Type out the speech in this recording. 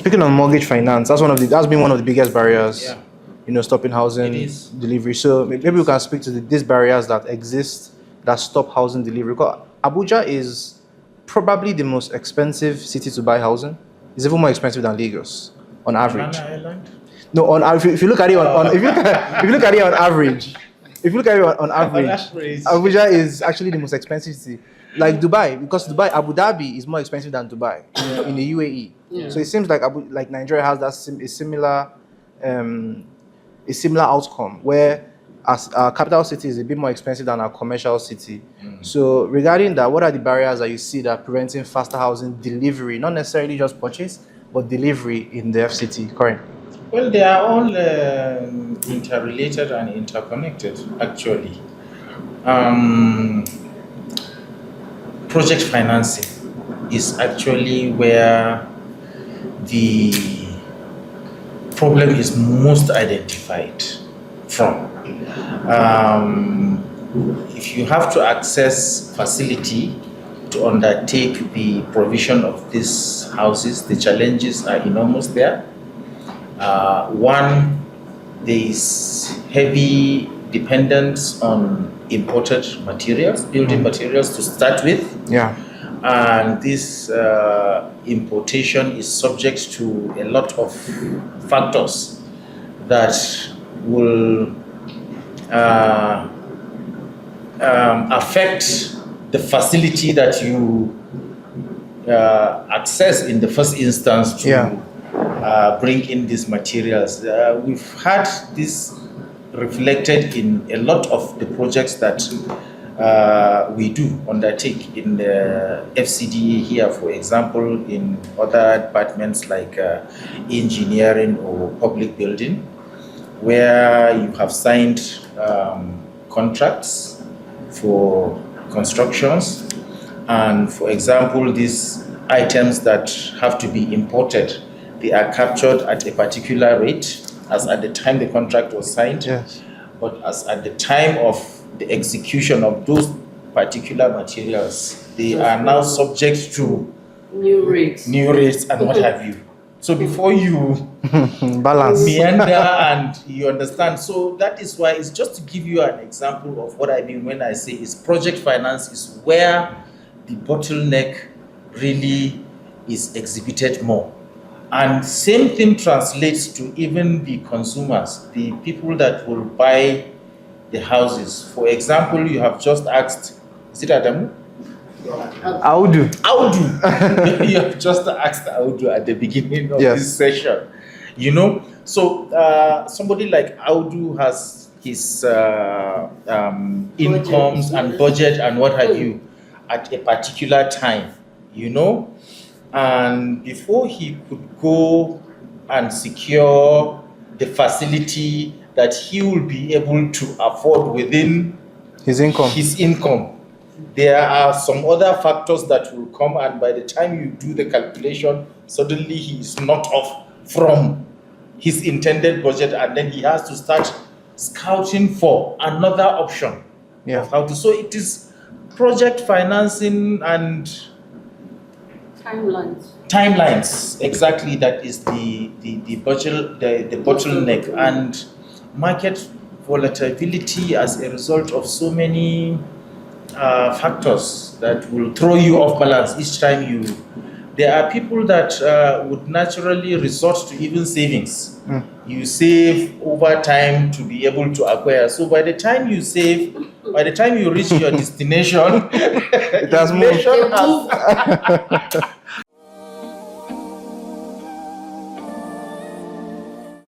Speaking on mortgage finance, that's been one of the biggest barriers. Yeah. Stopping housing delivery. So maybe we can speak to these barriers that exist that stop housing delivery. Because Abuja is probably the most expensive city to buy housing. It's even more expensive than Lagos on average. No, if you look at it if you look at it on average, Abuja is actually the most expensive city. Like Dubai, because Abu Dhabi is more expensive than Dubai in the UAE. Yeah. So it seems like Nigeria has a similar outcome where as our capital city is a bit more expensive than our commercial city. So regarding that, what are the barriers that you see that are preventing faster housing delivery, not necessarily just purchase, but delivery in the FCT currently? Well, they are all interrelated and interconnected, actually. Project financing is actually where the problem is most identified from. If you have to access facility to undertake the provision of these houses, the challenges are enormous there. One, there is heavy dependence on imported materials, building materials to start with. Yeah. And this importation is subject to a lot of factors that will affect the facility that you access in the first instance to bring in these materials. We've had this reflected in a lot of the projects that we do undertake in the FCDA here, for example, in other departments like engineering or public building, where you have signed contracts for constructions. And for example, these items that have to be imported, they are captured at a particular rate as at the time the contract was signed. Yes. But as at the time of the execution of those particular materials, they are now subject to new rates and what have you. So before you balance meander and you understand, so that is why it's just to give you an example of what I mean when I say is project finance is where the bottleneck really is exhibited more. And same thing translates to even the consumers, the people that will buy the houses. For example, you have just asked, is it Adamu? Audu. You have just asked Audu at the beginning of Yes. this session. You know, so somebody like Audu has his incomes and budget and what have you at a particular time, you know, and before he could go and secure the facility that he will be able to afford within his income, there are some other factors that will come, and by the time you do the calculation, suddenly he is not off from his intended budget, and then he has to start scouting for another option of how to. So it is project financing and timelines, exactly. That is the bottleneck, and market volatility as a result of so many factors that will throw you off balance each time you. There are people that would naturally resort to even savings. You save over time to be able to acquire. So by the time you save, by the time you reach your destination, it has moved.